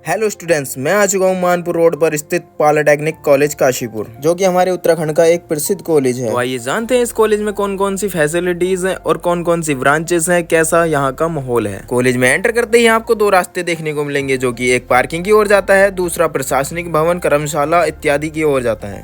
Hello students, मैं आ चुका हूँ मानपुर रोड पर स्थित पॉलिटेक्निक कॉलेज काशीपुर, जो कि हमारे उत्तराखंड का एक प्रसिद्ध कॉलेज है। तो आइए जानते हैं इस कॉलेज में कौन कौन सी फैसिलिटीज हैं और कौन कौन सी ब्रांचेस हैं, कैसा यहाँ का माहौल है। कॉलेज में एंटर करते ही आपको दो रास्ते देखने को मिलेंगे, जो कि एक पार्किंग की ओर जाता है, दूसरा प्रशासनिक भवन, कर्मशाला इत्यादि की ओर जाता है।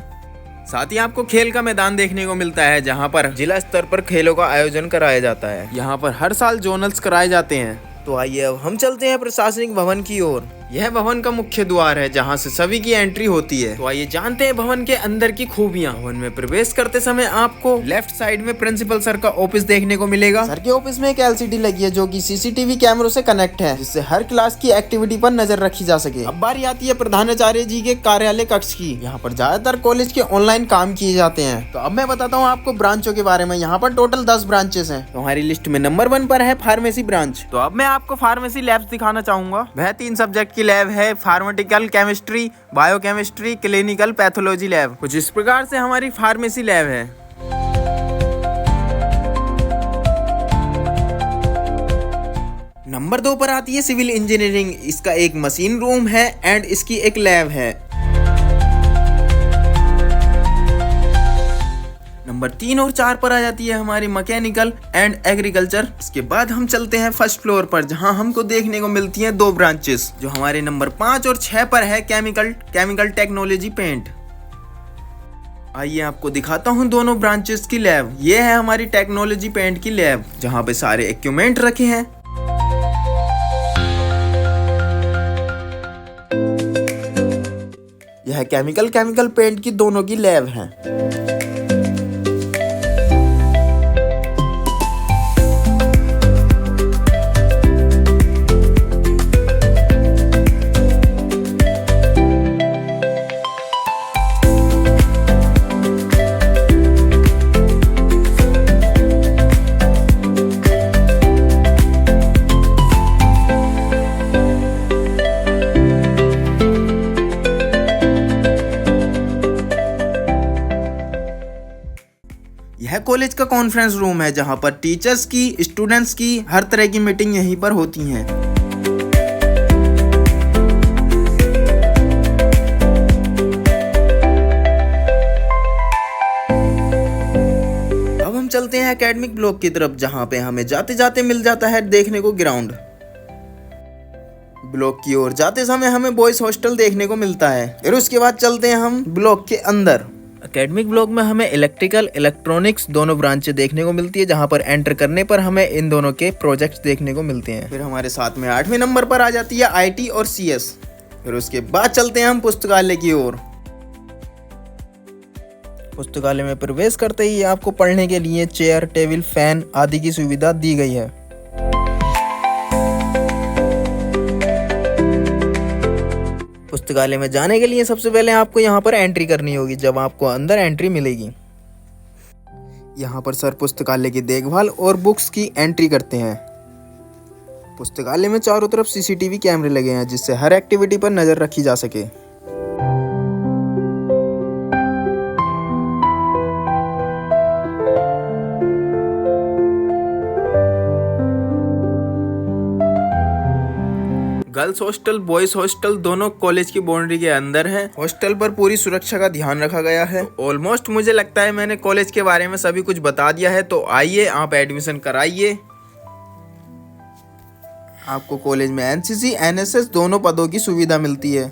साथ ही आपको खेल का मैदान देखने को मिलता है, जहाँ पर जिला स्तर पर खेलों का आयोजन कराया जाता है। यहाँ पर हर साल जोनल्स कराए जाते हैं। तो आइए अब हम चलते हैं प्रशासनिक भवन की ओर। यह भवन का मुख्य द्वार है, जहां से सभी की एंट्री होती है। तो आइए जानते हैं भवन के अंदर की खूबियां। भवन में प्रवेश करते समय आपको लेफ्ट साइड में प्रिंसिपल सर का ऑफिस देखने को मिलेगा। सर के ऑफिस में एक एलसीडी लगी है, जो कि सीसीटीवी कैमरों से कनेक्ट है, जिससे हर क्लास की एक्टिविटी पर नजर रखी जा सके। अब बारी आती है प्रधानाचार्य जी के कार्यालय कक्ष की। यहाँ पर ज्यादातर कॉलेज के ऑनलाइन काम किए जाते हैं। तो अब मैं बताता हूँ आपको ब्रांचों के बारे में। यहाँ पर टोटल 10 ब्रांचेस हैं। तो हमारी लिस्ट में नंबर 1 पर है फार्मेसी ब्रांच। तो अब मैं आपको फार्मेसी लैब्स दिखाना चाहूंगा। वह 3 सब्जेक्ट की लैब है, pharmaceutical chemistry, biochemistry, clinical pathology lab. कुछ इस प्रकार से हमारी फार्मेसी लैब है। नंबर 2 पर आती है सिविल इंजीनियरिंग। इसका एक मशीन रूम है एंड इसकी एक लैब है। नंबर 3 और 4 पर आ जाती है हमारी मैकेनिकल एंड एग्रीकल्चर। इसके बाद हम चलते हैं फर्स्ट फ्लोर पर, जहां हमको देखने को मिलती हैं 2 ब्रांचेस, जो हमारे नंबर 5 और 6 पर है केमिकल टेक्नोलॉजी पेंट। आइए आपको दिखाता हूं दोनों ब्रांचेस की लैब। ये है हमारी टेक्नोलॉजी पेंट की लैब, जहां पे सारे इक्विपमेंट रखे हैं। यह केमिकल पेंट की दोनों की लैब है। यह कॉलेज का कॉन्फ्रेंस रूम है, जहां पर टीचर्स की, स्टूडेंट्स की हर तरह की मीटिंग यहीं पर होती हैं। अब हम चलते हैं एकेडमिक ब्लॉक की तरफ, जहां पे हमें जाते जाते मिल जाता है देखने को ग्राउंड। ब्लॉक की ओर जाते समय हमें बॉयज हॉस्टल देखने को मिलता है। फिर उसके बाद चलते हैं हम ब्लॉक के अंदर। एकेडमिक ब्लॉक में हमें इलेक्ट्रिकल, इलेक्ट्रॉनिक्स दोनों ब्रांचें देखने को मिलती है, जहां पर एंटर करने पर हमें इन दोनों के प्रोजेक्ट्स देखने को मिलते हैं। फिर हमारे साथ में 8वें नंबर पर आ जाती है आईटी और सीएस। फिर उसके बाद चलते हैं हम पुस्तकालय की ओर। पुस्तकालय में प्रवेश करते ही आपको पढ़ने के लिए चेयर, टेबल, फैन आदि की सुविधा दी गई है। पुस्तकालय में जाने के लिए सबसे पहले आपको यहाँ पर एंट्री करनी होगी, जब आपको अंदर एंट्री मिलेगी। यहाँ पर सर पुस्तकालय की देखभाल और बुक्स की एंट्री करते हैं। पुस्तकालय में चारों तरफ सीसीटीवी कैमरे लगे हैं, जिससे हर एक्टिविटी पर नजर रखी जा सके। गर्ल्स हॉस्टल, बॉयज हॉस्टल दोनों कॉलेज की बाउंड्री के अंदर है। हॉस्टल पर पूरी सुरक्षा का ध्यान रखा गया है। ऑलमोस्ट मुझे लगता है मैंने कॉलेज के बारे में सभी कुछ बता दिया है। तो आइए आप एडमिशन कराइए। आपको कॉलेज में एनसीसी, एनएसएस दोनों पदों की सुविधा मिलती है।